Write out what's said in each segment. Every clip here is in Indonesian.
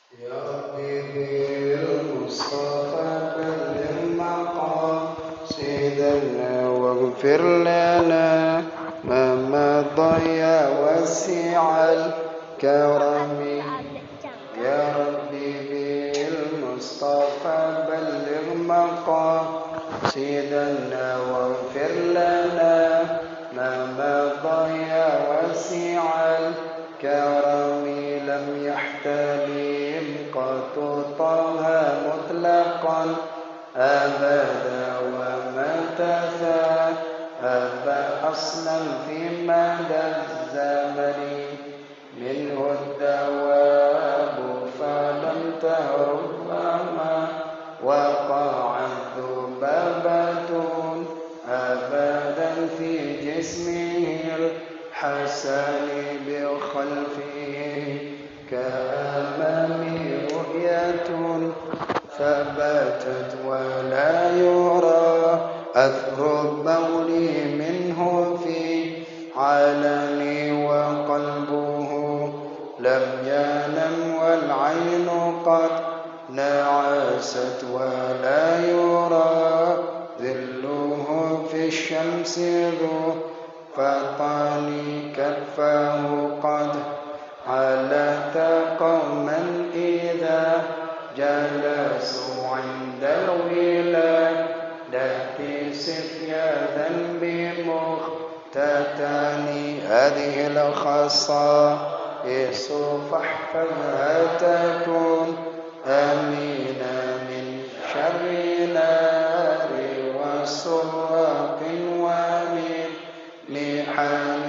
يا ربي بالمصطفى بلغ مقاصدنا واغفر لنا ما مضى يا واسع الكرم. يا ربي بالمصطفى بلغ مقاصدنا واغفر لنا ما مضى يا واسع الكرم. لم يحتلم قط طه مطلقا أبدا وما تثاءب أصلا في مدى الزمن. منه الدواب فلم تهرب وما وقعت ذبابة أبدا في جسمه الحسن بخلفه كأمامي رؤية ثبتت ولا يرى أثر البول منه في علني وقلبه لم ينم والعين قد نعست ولا يرى ظله في الشمس ذو فطان كفاه قد علت قوما إذا جلسوا عند الولادة سفيادا بمختتان. هذه الخصائص فاحفظها تكن أمينا من شر نار وسراق ومن محن.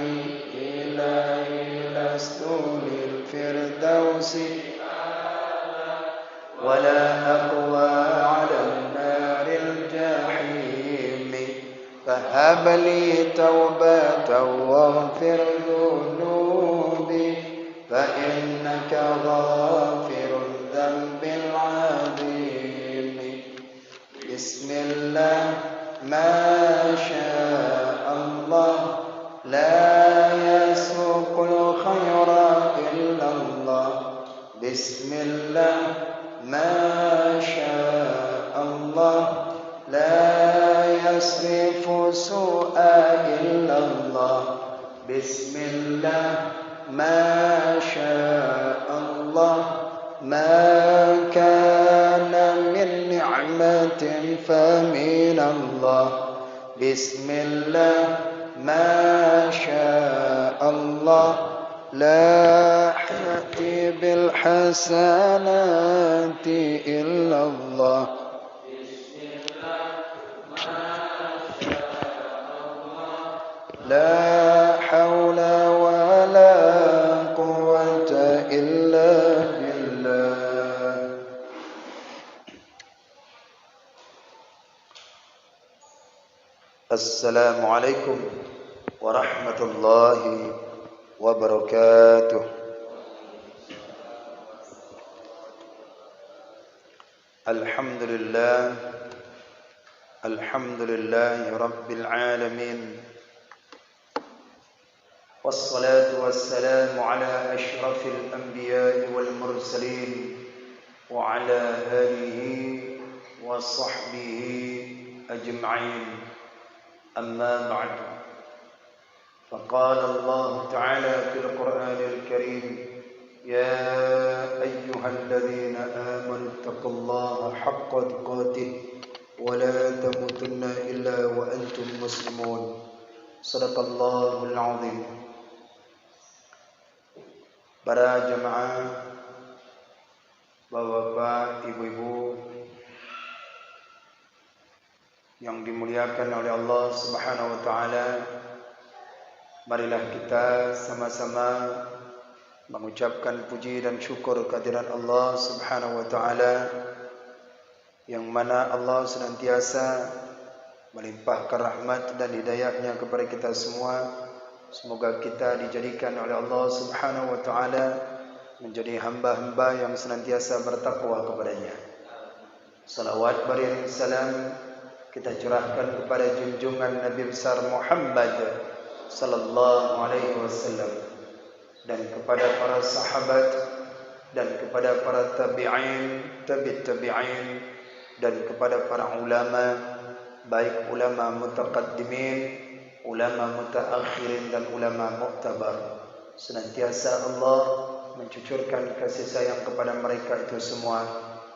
إلهي لست للفردوس ولا أقوى على النار الجحيم. فهب لي توبة واغفر ذنوبي فإنك غافر الذنب العظيم. بسم الله ما شاء الله لا يسوق الخير إلا الله. بسم الله ما شاء الله لا يصرف سوء إلا الله. بسم الله ما شاء الله ما كان من نعمة فمن الله. بسم الله ما شاء الله لا يأتي بالحسنات إلا الله. لا حول ولا قوة إلا بالله. السلام عليكم ورحمة الله وبركاته. الحمد لله رب العالمين، والصلاة والسلام على أشرف الأنبياء والمرسلين وعلى آله وصحبه أجمعين. أما بعد، فقال الله تعالى في القرآن الكريم: يا أيها الذين آمنوا اتقوا الله حق تقاته ولا تموتن إلا وأنتم مسلمون. صدق الله العظيم. Para jamaah, bapak-bapak, ibu-ibu yang dimuliakan oleh Allah Subhanahu wa taala, marilah kita sama-sama mengucapkan puji dan syukur kehadirat Allah Subhanahu wa taala, yang mana Allah senantiasa melimpahkan rahmat dan hidayahnya kepada kita semua. Semoga kita dijadikan oleh Allah Subhanahu wa taala menjadi hamba-hamba yang senantiasa bertakwa kepadanya. Salawat beriring salam kita curahkan kepada junjungan Nabi besar Muhammad sallallahu alaihi wasallam dan kepada para sahabat dan kepada para tabi'in, tabi'in dan kepada para ulama, baik ulama mutaqaddimin, ulama mutaakhirin dan ulama mu'tabar. Senantiasa Allah mencucurkan kasih sayang kepada mereka itu semua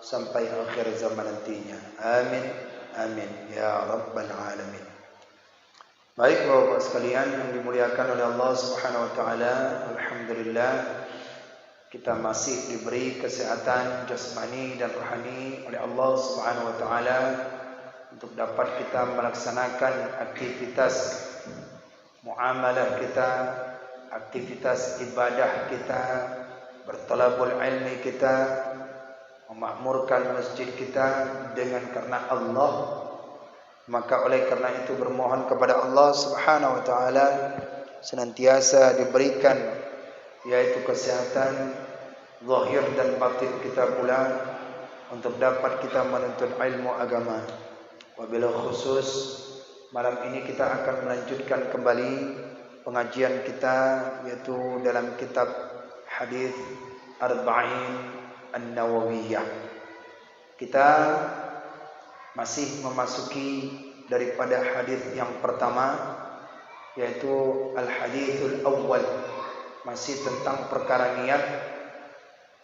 sampai akhir zaman nantinya. Amin, amin ya rabbal alamin. Baik Bapak-bapak sekalian yang dimuliakan oleh Allah Subhanahu wa taala, alhamdulillah kita masih diberi kesehatan jasmani dan rohani oleh Allah Subhanahu wa taala untuk dapat kita melaksanakan aktivitas muamalah kita, aktivitas ibadah kita, bertalabul ilmi kita, memakmurkan masjid kita dengan karena Allah. Maka oleh karena itu bermohon kepada Allah Subhanahu wa taala senantiasa diberikan yaitu kesehatan zahir dan batin kita pula untuk dapat kita menuntut ilmu agama. Wabil khusus malam ini kita akan melanjutkan kembali pengajian kita yaitu dalam kitab hadis Arba'in An-Nawawiyah. Kita masih memasuki daripada hadis yang pertama yaitu al-hadithul awwal, masih tentang perkara niat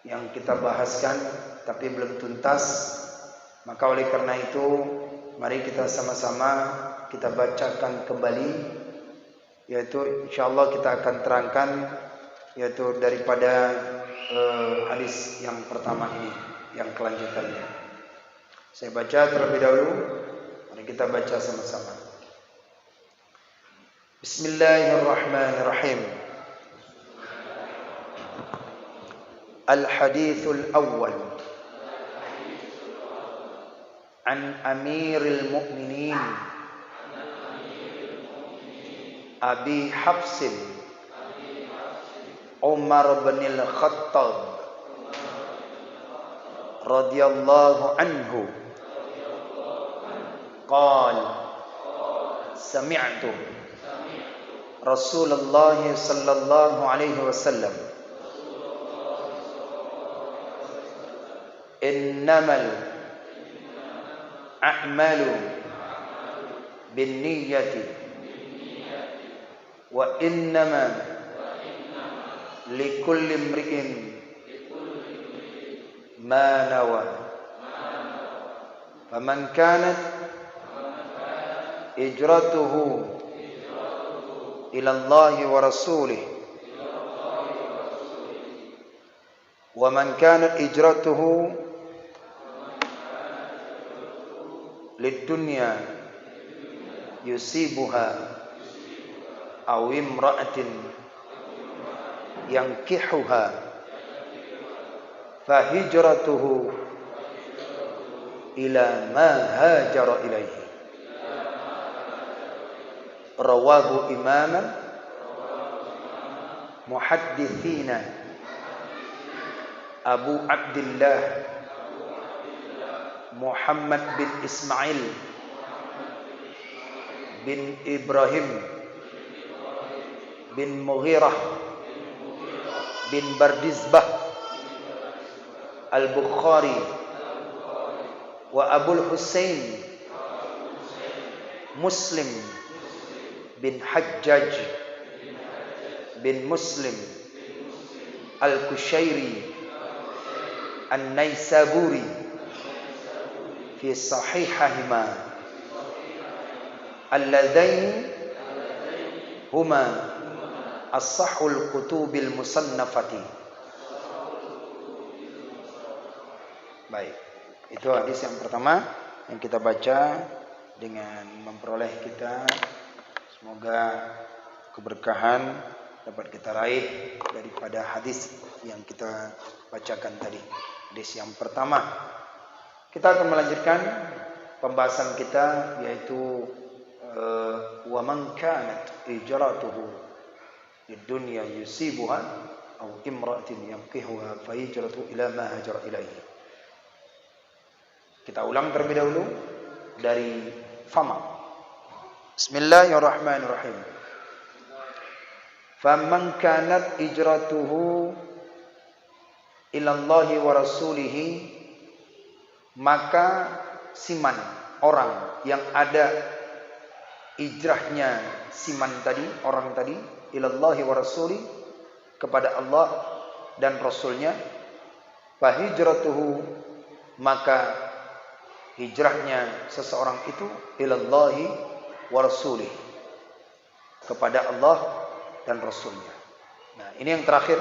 yang kita bahaskan tapi belum tuntas. Maka oleh karena itu mari kita sama-sama kita bacakan kembali, yaitu insyaallah kita akan terangkan yaitu daripada hadis yang pertama ini yang kelanjutannya. Saya baca terlebih dahulu, mari kita baca sama-sama. Bismillahirrahmanirrahim. Al-hadithul awwal an Amiril Mu'minin Abi Hafsin Umar bin Al-Khattab radhiyallahu anhu qala sami'tu Rasulullah sallallahu alaihi wasallam innamal a'malu binniyati wa innama likulli imri'in ma nawa faman kanat hijratuhu ila Allah wa rasulih wa man kanat hijratuhu lidunya yusibuha aw imra'atin yankihuha fa hijratuhu ila ma hajara ilaihi. Rawahu imaman muhaddithina Abu Abdullah Muhammad bin Ismail bin Ibrahim bin Mughirah bin Bardizbah Al-Bukhari wa Abul Husain Muslim bin Hajjaj bin Muslim Al-Kushairi An-Naisaburi fi sahihahima alladzaini huma as-sahhul kutubil musannafati. Baik, itu hadis yang pertama yang kita baca dengan memperoleh kita semoga keberkahan dapat kita raih daripada hadis yang kita bacakan tadi. Hadis yang pertama, kita akan melanjutkan pembahasan kita yaitu wa man kanat hijratuhu lidunya yusibuha aw imra'atin yankihuha fa hijratuhu ila ma hajara ilaihi. Kita ulang terlebih dahulu dari fama. Bismillahirrahmanirrahim. Faman kanat hijratuhu ilallahi wa rasulihi, maka siman orang yang ada hijrahnya siman tadi, orang tadi, ilallahi wa rasuli, kepada Allah dan Rasulnya, fahijratuhu, maka hijrahnya seseorang itu ilallahi wa rasulih, kepada Allah dan Rasulnya. Nah, ini yang terakhir,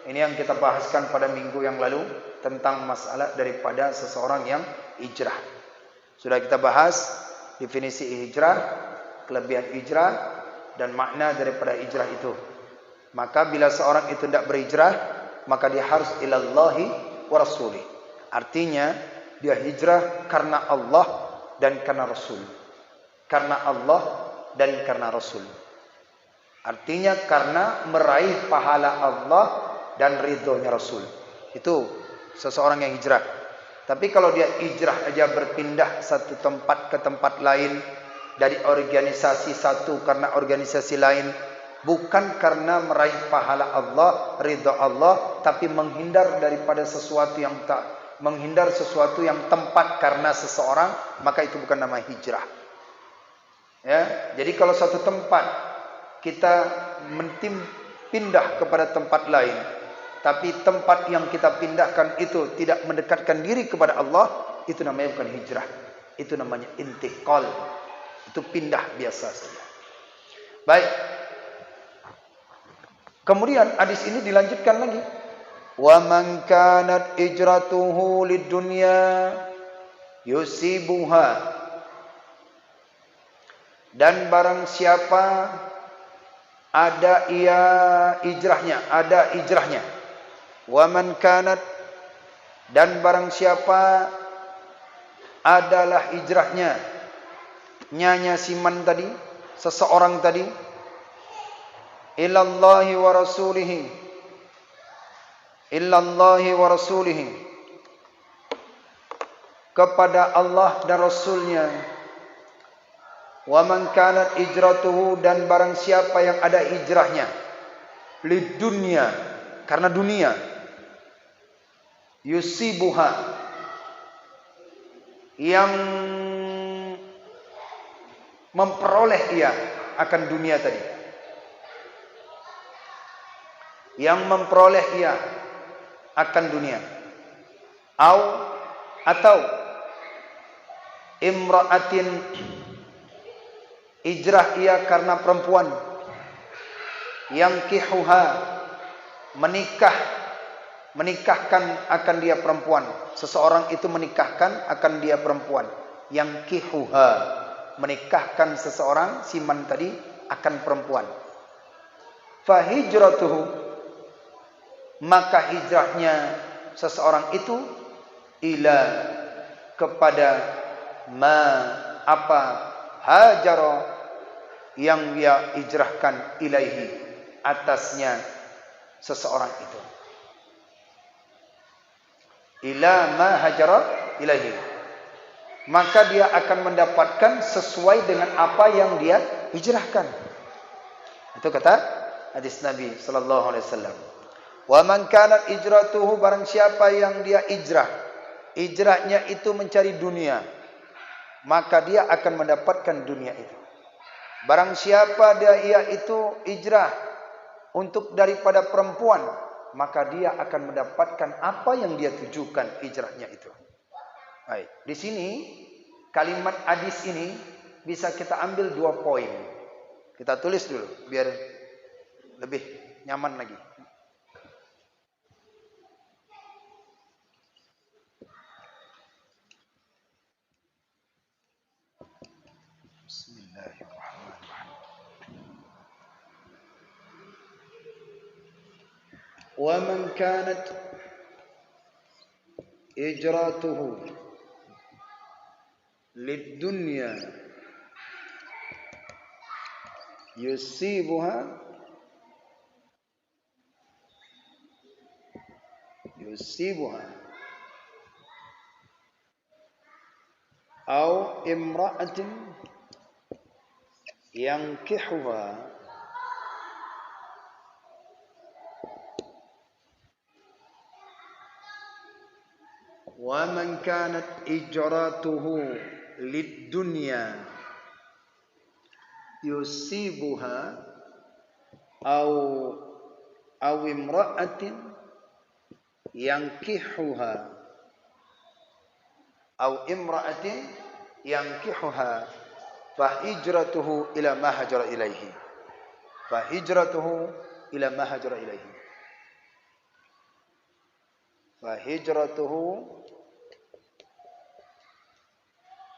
ini yang kita bahaskan pada minggu yang lalu tentang masalah daripada seseorang yang hijrah. Sudah kita bahas definisi hijrah, kelebihan hijrah, dan makna daripada hijrah itu. Maka bila seorang itu tidak berhijrah, maka dia harus ilallahi wa rasulih. Artinya dia hijrah karena Allah dan karena Rasul. Karena Allah dan karena Rasul. Artinya karena meraih pahala Allah dan ridhonya Rasul. Itu seseorang yang hijrah. Tapi kalau dia hijrah aja berpindah satu tempat ke tempat lain, dari organisasi satu karena organisasi lain, bukan karena meraih pahala Allah, ridha Allah, tapi menghindar daripada sesuatu yang tak, menghindar sesuatu yang tempat karena seseorang, maka itu bukan nama hijrah. Ya, jadi kalau satu tempat kita pindah kepada tempat lain, tapi tempat yang kita pindahkan itu tidak mendekatkan diri kepada Allah, itu namanya bukan hijrah. Itu namanya intiqal. Itu pindah biasa saja. Baik. Kemudian hadis ini dilanjutkan lagi. Wa man kanat hijratuhu lid-dunya yusibuha. Dan barang siapa ada ia hijrahnya, ada hijrahnya. Wa man kanat, dan barang siapa adalah hijrahnya, nyanya siman tadi, seseorang tadi, ilallahi wa rasulihi, ilallahi wa rasulihi, kepada Allah dan Rasulnya. Wa man kanat hijratuhu, dan barang siapa yang ada hijrahnya lid dunya, karena dunia, yusibuha, yang memperoleh ia akan dunia tadi, yang memperoleh ia akan dunia, atau imra'atin, hijrah ia karena perempuan, yang kihuha, menikahkan akan dia perempuan, seseorang itu menikahkan akan dia perempuan, yang kihuha, menikahkan seseorang siman tadi akan perempuan. Fahijratuhu, maka hijrahnya seseorang itu ila, kepada ma, apa, hajara, yang dia hijrahkan, ilaihi, atasnya seseorang itu. Ila ma hajara ilaihi, maka dia akan mendapatkan sesuai dengan apa yang dia hijrahkan. Itu kata hadis Nabi sallallahu alaihi wasallam. Wa man kanat hijratuhu, barang siapa yang dia hijrah, hijrahnya itu mencari dunia, maka dia akan mendapatkan dunia itu. Barang siapa ia itu hijrah untuk daripada perempuan, maka dia akan mendapatkan apa yang dia tujukan hijrahnya itu. Baik, di sini kalimat hadis ini bisa kita ambil 2 poin. Kita tulis dulu biar lebih nyaman lagi. Wa man kanat hijratuhu lid-dunya yusibuha au imra'atin yankihuha, Wa man kanat hijratuhu lid dunya yusibuha aw imra'atin yankihuha aw imra'atin yankihuha fa hijratuhu ila ma hajara ilaihi fa hijratuhu ila ma hajara ilaihi fa hijratuhu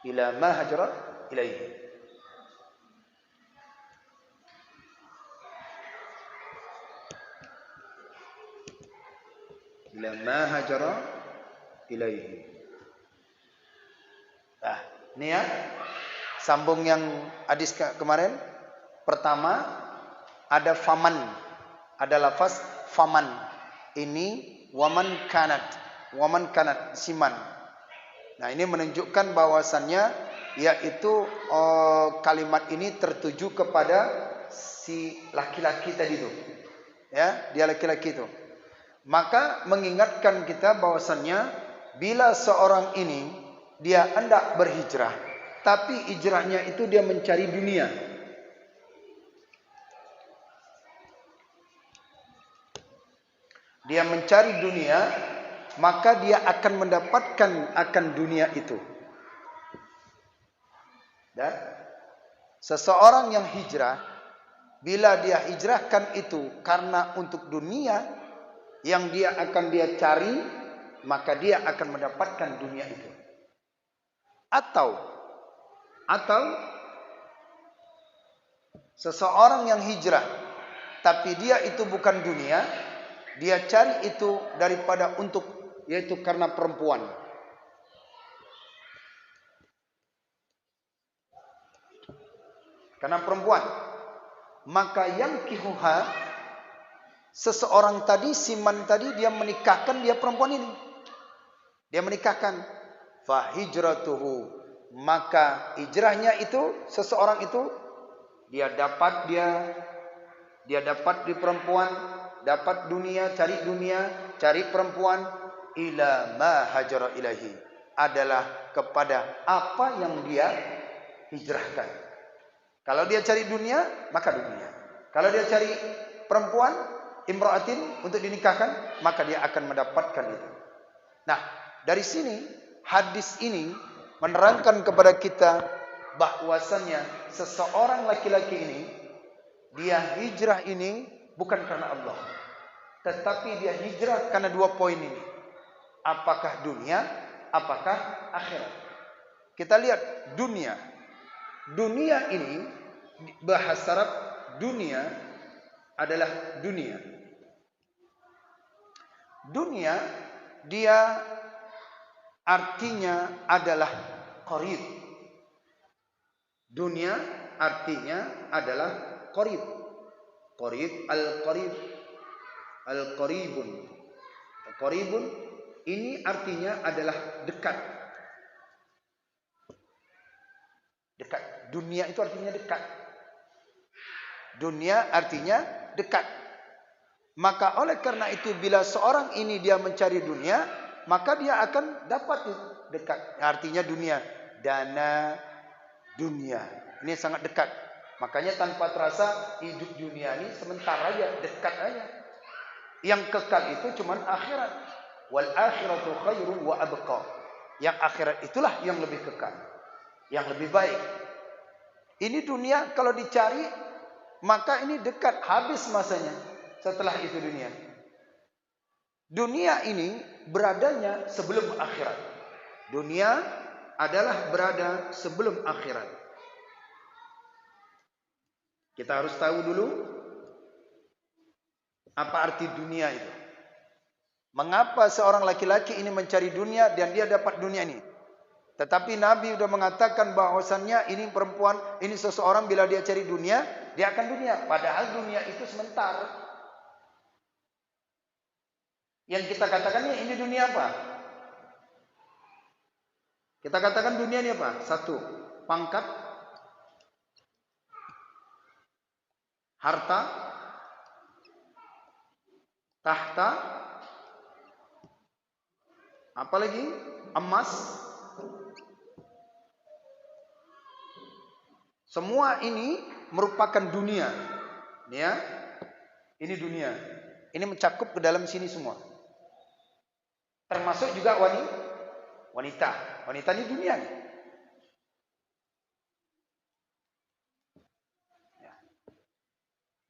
ila ma hajara ilaihi. Ila ma hajara ilaihi. Nah, ini ya. Sambung yang hadis kemarin. Pertama ada faman. Ada lafaz faman. Ini waman kanat. Waman kanat siman. Nah, ini menunjukkan bahwasannya yaitu kalimat ini tertuju kepada si laki-laki tadi itu. Ya, dia laki-laki itu. Maka mengingatkan kita bahwasannya bila seorang ini dia hendak berhijrah, tapi hijrahnya itu dia mencari dunia. Dia mencari dunia, maka dia akan mendapatkan akan dunia itu. Dan seseorang yang hijrah, bila dia hijrahkan itu karena untuk dunia yang dia akan dia cari, maka dia akan mendapatkan dunia itu. Atau seseorang yang hijrah tapi dia itu bukan dunia, dia cari itu daripada untuk, yaitu karena perempuan. Karena perempuan, maka yang kihuha, seseorang tadi, siman tadi, dia menikahkan dia perempuan ini. Dia menikahkan. Fa hijratuhu, maka hijrahnya itu, seseorang itu dia dapat di perempuan, dapat dunia, cari perempuan, ila ma hajara ilahi, adalah kepada apa yang dia hijrahkan. Kalau dia cari dunia, maka dunia. Kalau dia cari perempuan, imra'atin, untuk dinikahkan, maka dia akan mendapatkan itu. Nah, dari sini hadis ini menerangkan kepada kita bahwasannya seseorang laki-laki ini, dia hijrah ini bukan karena Allah, tetapi dia hijrah karena dua poin ini. Apakah dunia, apakah akhirat? Kita lihat dunia. Dunia ini bahasa Arab, dunia adalah dunia. Dunia dia artinya adalah qarib. Dunia artinya adalah qarib. Qarib, al-qarib, al-qaribun. Qaribun ini artinya adalah dekat. Dekat. Dunia itu artinya dekat. Dunia artinya dekat. Maka oleh karena itu bila seorang ini dia mencari dunia, maka dia akan dapat dekat. Artinya dunia, dana dunia. Ini sangat dekat. Makanya tanpa terasa hidup dunia ini sementara aja, dekat aja. Yang kekal itu cuma akhirat. Wal akhiratu khairu wa abqa. Yang akhirat itulah yang lebih kekal, yang lebih baik. Ini dunia kalau dicari, maka ini dekat, habis masanya. Setelah itu dunia. Dunia ini beradanya sebelum akhirat. Dunia adalah berada sebelum akhirat. Kita harus tahu dulu apa arti dunia itu. Mengapa seorang laki-laki ini mencari dunia dan dia dapat dunia ini? Tetapi Nabi sudah mengatakan bahwasannya ini perempuan, ini seseorang bila dia cari dunia, dia akan dunia. Padahal dunia itu sementara. Yang kita katakan ini dunia apa? Kita katakan dunia ini apa? Satu, pangkat, harta, tahta, Apalagi emas. Semua ini merupakan dunia. Ya. Ini dunia. Ini mencakup ke dalam sini semua. Termasuk juga wanita. Wanita ini dunia. Ya.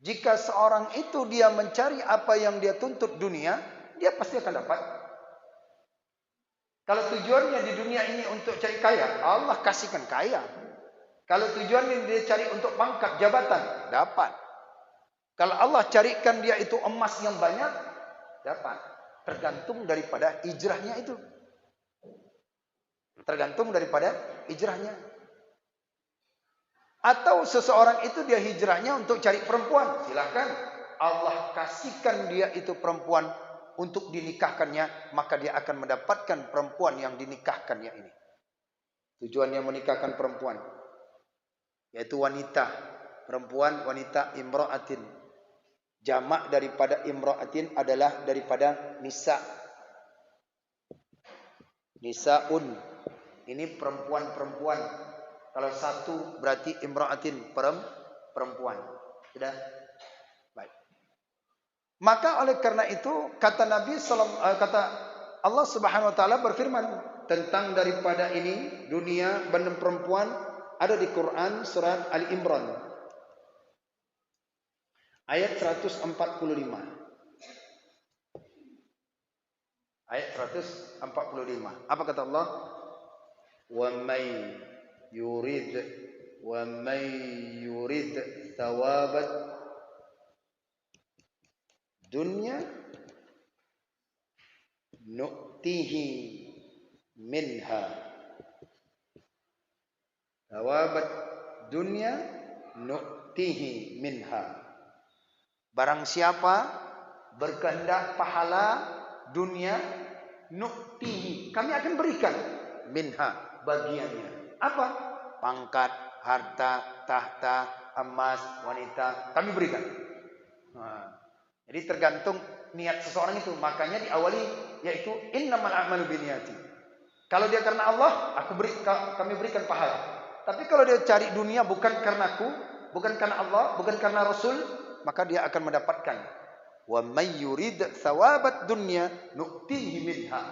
Jika seorang itu dia mencari apa yang dia tuntut dunia, dia pasti akan dapat. Kalau tujuannya di dunia ini untuk cari kaya, Allah kasihkan kaya. Kalau tujuannya dia cari untuk pangkat jabatan, dapat. Kalau Allah carikan dia itu emas yang banyak, dapat. Tergantung daripada hijrahnya itu. Tergantung daripada hijrahnya. Atau seseorang itu dia hijrahnya untuk cari perempuan, silakan. Allah kasihkan dia itu perempuan untuk dinikahkannya, maka dia akan mendapatkan perempuan yang dinikahkannya ini. Tujuannya menikahkan perempuan, yaitu wanita. Perempuan, wanita, imra'atin. Jamak daripada imra'atin adalah daripada nisa. Nisaun. Ini perempuan-perempuan. Kalau satu berarti imra'atin, perempuan. Sudah? Baik. Maka oleh karena itu kata Allah Subhanahu wa taala berfirman tentang daripada ini dunia dan perempuan ada di Quran surat Ali Imran ayat 145. Ayat 145. Apa kata Allah? Wa may yurid thawabat dunya nu'tihi minha. Thawabat dunya nu'tihi minha. Barang siapa berkehendak pahala dunia, nu'tihi, kami akan berikan minha, bagiannya. Apa? Pangkat, harta, tahta, emas, wanita, kami berikan. Jadi tergantung niat seseorang itu. Makanya diawali yaitu innamal a'malu binniyati. Kalau dia karena Allah, kami berikan pahala. Tapi kalau dia cari dunia bukan karena aku, bukan karena Allah, bukan karena Rasul, maka dia akan mendapatkan. Wa may yurid thawabat dunya nu'tihi minha.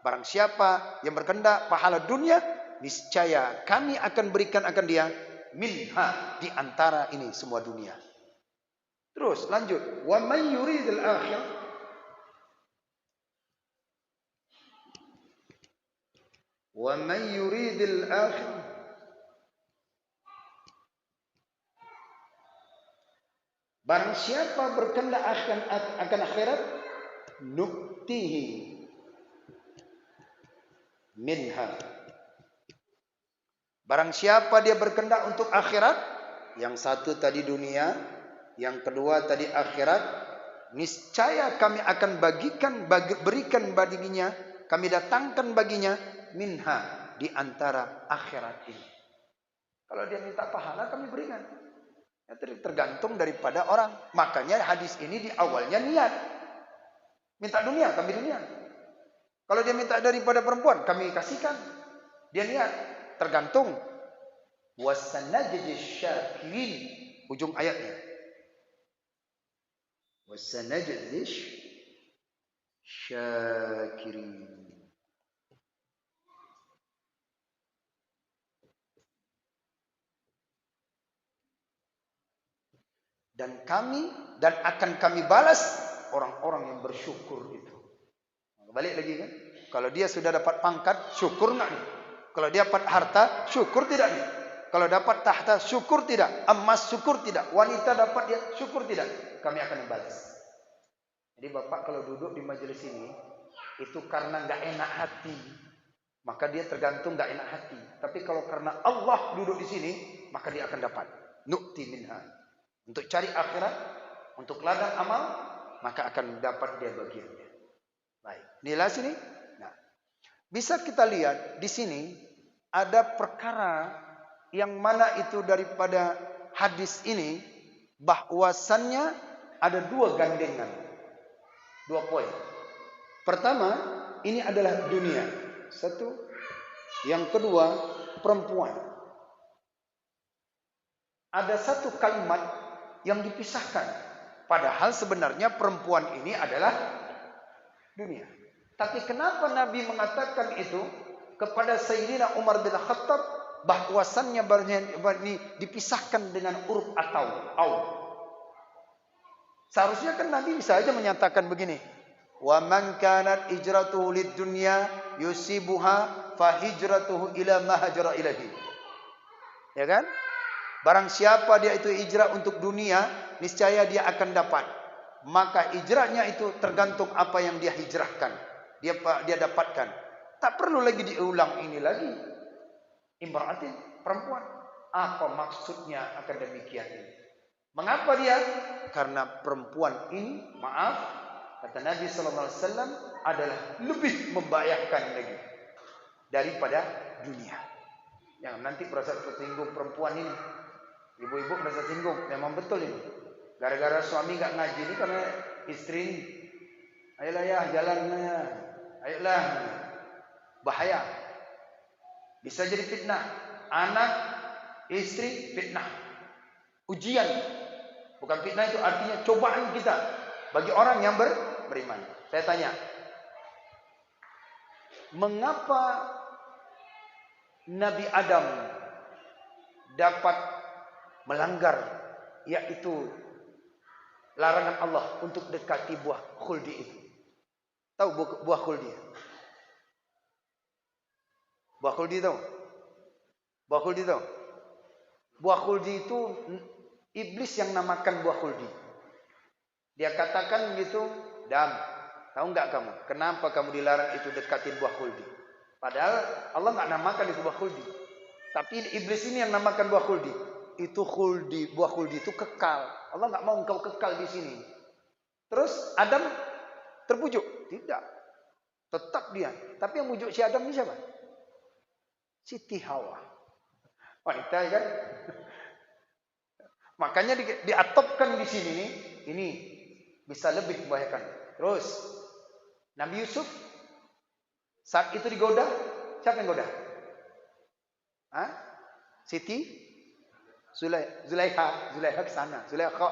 Barang siapa yang berkehendak pahala dunia, niscaya kami akan berikan akan dia minha, di antara ini semua dunia. Terus lanjut, wa may yuridil akhirah, wa may yuridil akhirah, barang siapa berkehendak akan akhirat, nu'tihi minha. Barang siapa dia berkehendak untuk akhirat, yang satu tadi dunia, yang kedua tadi akhirat, niscaya kami akan berikan baginya, kami datangkan baginya minha, di antara akhirat ini. Kalau dia minta pahala, kami berikan. Ya, tergantung daripada orang. Makanya hadis ini di awalnya niat. Minta dunia, kami dunia. Kalau dia minta daripada perempuan, kami kasihkan. Dia niat. Tergantung. Wasanajidis syakirin. Ujung ayatnya. Wasanajidis syakirin. Dan akan kami balas orang-orang yang bersyukur itu. Balik lagi kan? Kalau dia sudah dapat pangkat, syukur enggak nih? Kalau dia dapat harta, syukur tidak nih? Kalau dapat tahta, syukur tidak? Emas, syukur tidak? Wanita dapat dia, syukur tidak? Kami akan membalas. Jadi Bapak kalau duduk di majelis ini, itu karena enggak enak hati, maka dia tergantung enggak enak hati. Tapi kalau karena Allah duduk di sini, maka dia akan dapat. Nu'ti minha. Untuk cari akhirat, untuk ladang amal, maka akan dapat dia bagiannya. Baik, inilah sini. Nah, bisa kita lihat di sini ada perkara yang mana itu daripada hadis ini, bahwasannya ada dua gandengan, dua poin. Pertama, ini adalah dunia. Satu. Yang kedua, perempuan. Ada satu kalimat yang dipisahkan. Padahal sebenarnya perempuan ini adalah dunia. Tapi kenapa Nabi mengatakan itu kepada Sayyidina Umar bin Khattab, bahwasannya ini dipisahkan dengan huruf atau au. Seharusnya kan Nabi bisa aja menyatakan begini, wa man kanat hijratuhu lid dunya yusibuha fa hijratuhu ila ma hajara ilaihi. Ya kan? Barang siapa dia itu hijrah untuk dunia, niscaya dia akan dapat. Maka hijrahnya itu tergantung apa yang dia hijrahkan, dia dapatkan. Tak perlu lagi diulang ini lagi. Imra'atin, perempuan. Apa maksudnya akan demikian ini? Mengapa dia? Karena perempuan ini, maaf, kata Nabi sallallahu alaihi wasallam, adalah lebih membahayakan lagi daripada dunia. Yang nanti merasa tersinggung perempuan ini. Ibu-ibu merasa singgung, memang betul ini. Gara-gara suami enggak ngaji ini karena istri ini. Ayolah ya, jalannya. Ayolah. Bahaya. Bisa jadi fitnah. Anak, istri, fitnah. Ujian. Bukan fitnah itu artinya cobaan kita bagi orang yang beriman. Saya tanya, mengapa Nabi Adam dapat melanggar, yaitu larangan Allah untuk dekati buah khuldi itu? Tahu buah khuldi? Buah khuldi tahu? Buah khuldi tahu? Buah khuldi itu iblis yang namakan buah khuldi. Dia katakan gitu, Dam, tahu enggak kamu? Kenapa kamu dilarang itu dekatin buah khuldi? Padahal Allah enggak namakan itu buah khuldi. Tapi iblis ini yang namakan buah khuldi. Itu khuldi, buah khuldi itu kekal. Allah enggak mau engkau kekal di sini. Terus Adam terbujuk? Tidak. Tetap dia. Tapi yang bujuk si Adam ini siapa? Siti Hawa. Wanita kan? Makanya diatopkan di sini nih, ini bisa lebih membahayakan. Terus Nabi Yusuf saat itu digoda, siapa yang goda? Hah? Siti Zulaikha ke sana, Zulaikha.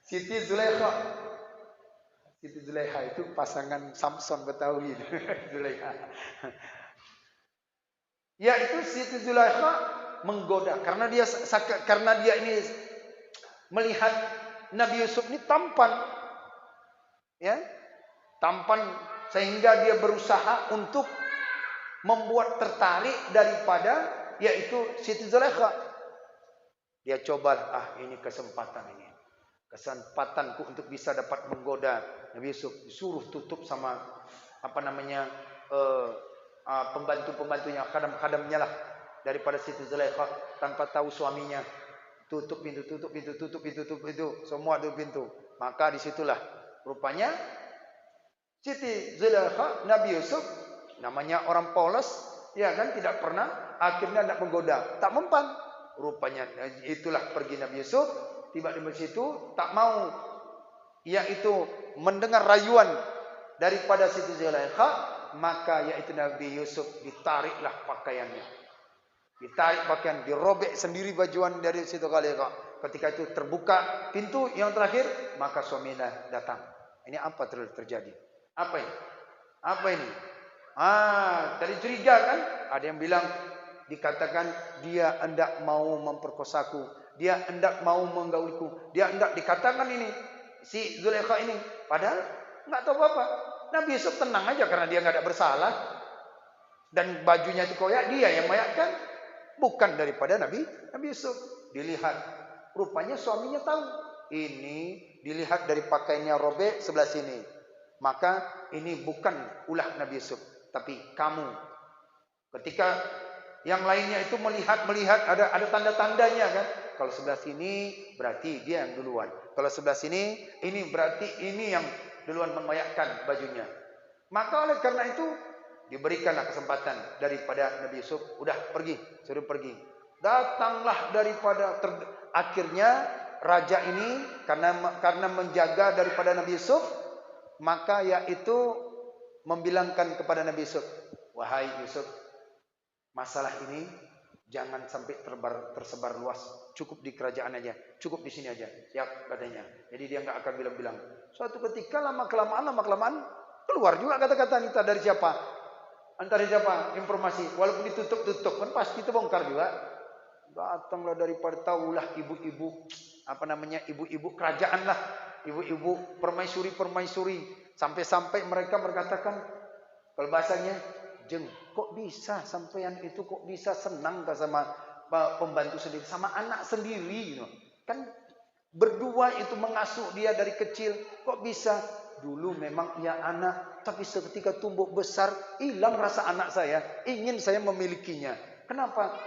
Siti Zulaikha. Siti Zulaikha itu pasangan Samson Betawi. Zulaikha. Ya, itu Siti Zulaikha menggoda karena dia ini melihat Nabi Yusuf ini tampan, ya, tampan sehingga dia berusaha untuk membuat tertarik daripada yaitu Siti Zulaikha. Dia coba, ini kesempatanku untuk bisa dapat menggoda Nabi Yusuf. Disuruh tutup sama pembantu-pembantunya, khadam-khadamnya lah daripada Siti Zulaikha, tanpa tahu suaminya. Tutup pintu, semua tutup pintu. Maka disitulah rupanya Siti Zulaikha, Nabi Yusuf, namanya orang polos, ya kan, tidak pernah, akhirnya tidak menggoda, tak mempan. Rupanya itulah pergi Nabi Yusuf, tiba di situ tak mau, yaitu mendengar rayuan daripada Siti Zulaikha, maka yaitu Nabi Yusuf ditariklah pakaiannya. Ditarik pakaian, dirobek sendiri bajuan dari Siti Zulaikha. Ketika itu terbuka pintu yang terakhir, maka suaminya datang. Ini apa terjadi? Apa ini? Apa ini? Tadi curiga kan? Ada yang bilang, dikatakan dia hendak mau memperkosaku, dia hendak mau menggauliku, dia hendak dikatakan ini si Zulaikha ini. Padahal enggak tahu apa-apa. Nabi Yusuf tenang aja karena dia enggak ada bersalah. Dan bajunya itu koyak, dia yang mayatkan. Bukan daripada Nabi Yusuf. Dilihat, rupanya suaminya tahu. Ini dilihat dari pakaiannya robek sebelah sini. Maka ini bukan ulah Nabi Yusuf, tapi kamu. Ketika yang lainnya itu melihat ada tanda-tandanya kan. Kalau sebelah sini berarti dia yang duluan. Kalau sebelah sini ini berarti ini yang duluan memayakkan bajunya. Maka oleh karena itu diberikanlah kesempatan daripada Nabi Yusuf, udah pergi, suruh pergi. Datanglah daripada akhirnya raja ini karena menjaga daripada Nabi Yusuf, maka yaitu membilangkan kepada Nabi Yusuf, wahai Yusuf, masalah ini jangan sampai tersebar luas, cukup di kerajaan aja, cukup di sini aja. Siap katanya. Jadi dia nggak akan bilang-bilang. Suatu ketika lama kelamaan keluar juga kata-kata entah dari siapa. Antara siapa informasi, walaupun ditutup-tutup kan pasti terbongkar juga. Datanglah daripada tahulah ibu-ibu, ibu-ibu kerajaan lah, ibu-ibu permaisuri, sampai-sampai mereka berkatakan, kalau bahasanya, jeng, kok bisa sampean itu kok bisa senang sama pembantu sendiri, sama anak sendiri, gitu. Kan berdua itu mengasuh dia dari kecil, kok bisa? Dulu memang ia anak, tapi seketika tumbuh besar, hilang rasa anak saya, ingin saya memilikinya. Kenapa?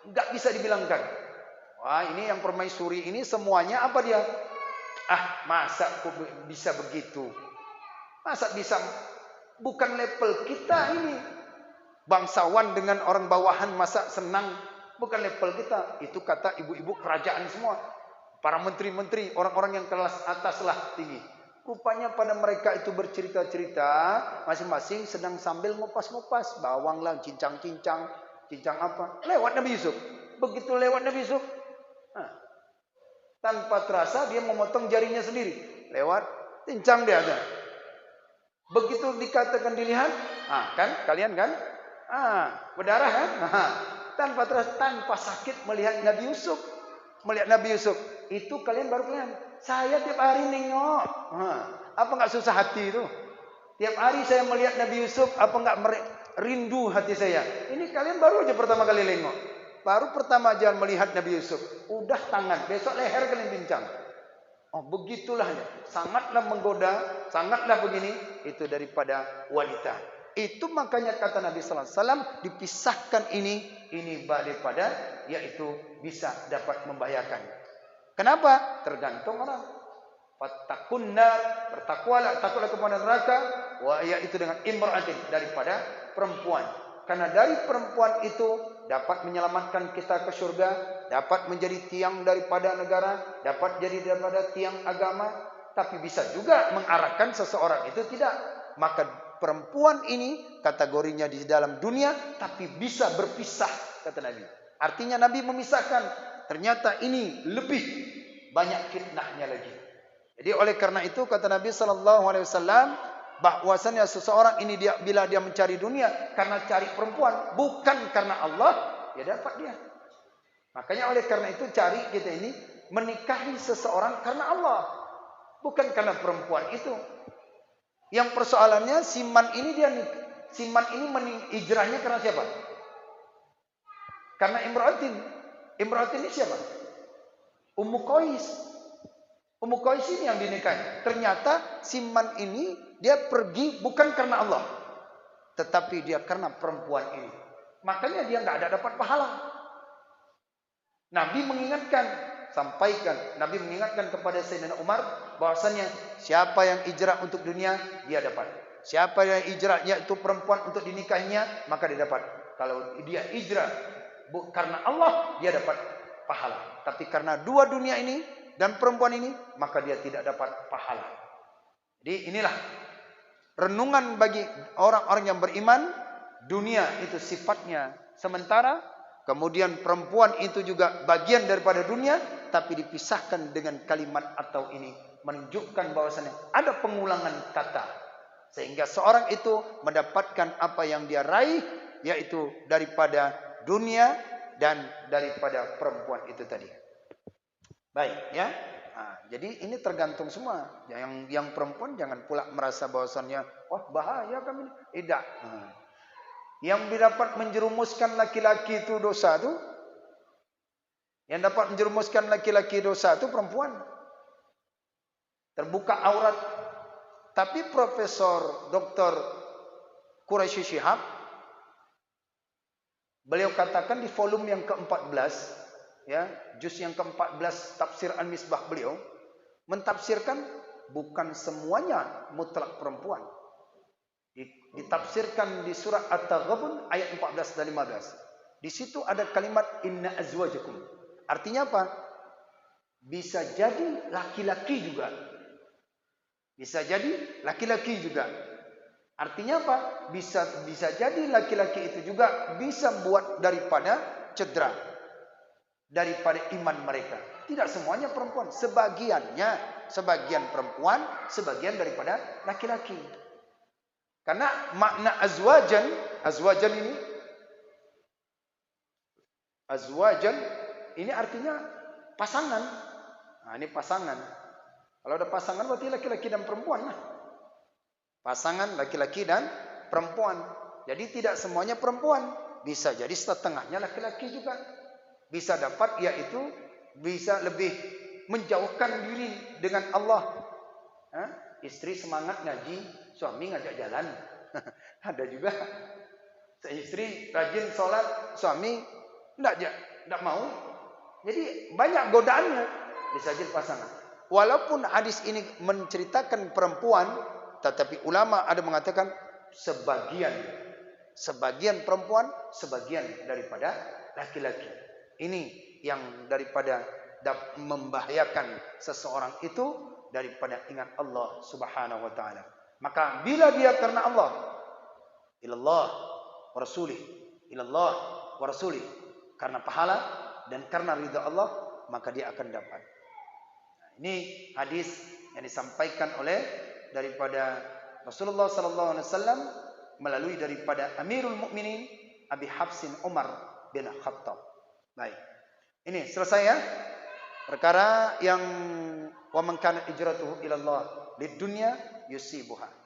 Nggak bisa dibilangkan. Wah, ini yang permaisuri ini semuanya apa dia? Ah, masa kok bisa begitu? Masa bisa? Bukan level kita ini. Bangsawan dengan orang bawahan masa senang? Bukan level kita. Itu kata ibu-ibu kerajaan semua. Para menteri-menteri, orang-orang yang kelas atas lah tinggi. Rupanya pada mereka itu bercerita-cerita, masing-masing sedang sambil ngupas-ngupas. Bawang lah, cincang apa. Lewat Nabi Yusuf. Begitu lewat Nabi Yusuf, tanpa terasa dia memotong jarinya sendiri. Lewat, cincang dia ada. Begitu dikatakan dilihat, kan, kalian kan? Berdarah kan? Tanpa terasa, tanpa sakit melihat Nabi Yusuf. Melihat Nabi Yusuf. Itu kalian baru kalian. Saya tiap hari nengok. Apa enggak susah hati itu? Tiap hari saya melihat Nabi Yusuf, apa enggak rindu hati saya? Ini kalian baru aja pertama kali nengok. Baru pertama aja melihat Nabi Yusuf. Udah tangan, besok leher kalian bincang. Oh, begitulah ya. Sangatlah menggoda, sangatlah begini. Itu daripada wanita. Itu makanya kata Nabi sallallahu alaihi wasallam dipisahkan ini daripada yaitu bisa dapat membahayakan. Kenapa? Tergantung orang. Fattakunna, bertakwalah, takutlah kepada neraka, yaitu dengan imra'atin, daripada perempuan. Karena dari perempuan itu dapat menyelamatkan kita ke surga, dapat menjadi tiang daripada negara, dapat jadi daripada tiang agama, tapi bisa juga mengarahkan seseorang itu tidak. Maka perempuan ini kategorinya di dalam dunia, tapi bisa berpisah, kata Nabi. Artinya Nabi memisahkan. Ternyata ini lebih banyak fitnahnya lagi. Jadi oleh karena itu kata Nabi sallallahu alaihi wasallam bahwasanya seseorang ini bila dia mencari dunia karena cari perempuan bukan karena Allah, ya dapat dia. Makanya oleh karena itu cari kita ini menikahi seseorang karena Allah, bukan karena perempuan itu. Yang persoalannya Siman ini hijrahnya karena siapa? Karena Imra'atin. Imra'atin ini siapa? Ummu Qais. Ummu Qais ini yang dinikahi. Ternyata Siman ini dia pergi bukan karena Allah, tetapi dia karena perempuan ini. Makanya dia nggak ada dapat pahala. Nabi mengingatkan, Nabi mengingatkan kepada Sayyidina Umar bahwasanya siapa yang hijrah untuk dunia dia dapat. Siapa yang hijrahnya itu perempuan untuk dinikahinya maka dia dapat. Kalau dia hijrah karena Allah dia dapat pahala. Tapi karena dua dunia ini dan perempuan ini maka dia tidak dapat pahala. Jadi inilah renungan bagi orang-orang yang beriman. Dunia itu sifatnya sementara, kemudian perempuan itu juga bagian daripada dunia, tapi dipisahkan dengan kalimat atau ini menunjukkan bahwasanya ada pengulangan kata sehingga seorang itu mendapatkan apa yang dia raih, yaitu daripada dunia dan daripada perempuan itu tadi. Baik ya. Jadi ini tergantung semua. Yang perempuan jangan pula merasa bahwasannya wah bahaya kami. Tidak. Yang dapat menjerumuskan laki-laki itu dosa itu, yang dapat menjerumuskan laki-laki dosa itu perempuan. Terbuka aurat. Tapi Profesor Dr. Quraisy Shihab beliau katakan di volume yang ke-14, ya, juz yang ke-14 tafsir Al-Misbah beliau mentafsirkan bukan semuanya mutlak perempuan. Ditafsirkan di surah At-Taghabun ayat 14 dan 15. Di situ ada kalimat inna azwajakum. Artinya apa? Bisa jadi laki-laki juga. Bisa jadi laki-laki juga. Artinya apa? Bisa jadi laki-laki itu juga bisa buat daripada cedera, daripada iman mereka. Tidak semuanya perempuan, sebagian perempuan, sebagian daripada laki-laki. Karena makna azwajan ini artinya pasangan. Nah, ini pasangan. Kalau ada pasangan berarti laki-laki dan perempuan lah. Pasangan laki-laki dan perempuan. Jadi tidak semuanya perempuan. Bisa jadi setengahnya laki-laki juga. Bisa dapat yaitu bisa lebih menjauhkan diri dengan Allah. Istri semangat ngaji, suami ngajak jalan. Ada juga. Istri rajin sholat, suami tidak mau. Jadi banyak godaannya bisa jadi pasangan. Walaupun hadis ini menceritakan perempuan, tetapi ulama ada mengatakan sebagian perempuan, sebagian daripada laki-laki. Ini yang daripada membahayakan seseorang itu daripada ingat Allah Subhanahu wa taala. Maka bila dia karena Allah, ilallah wa rasulih, ilallah wa rasulih, karena pahala dan karena ridha Allah, maka dia akan dapat. Nah, ini hadis yang disampaikan oleh daripada Rasulullah sallallahu alaihi wasallam melalui daripada Amirul Mukminin Abi Hafsin Umar bin Khattab. Baik. Ini selesai ya. Perkara yang wa man kana hijratuhu ila Allah lid dunya yusibuha.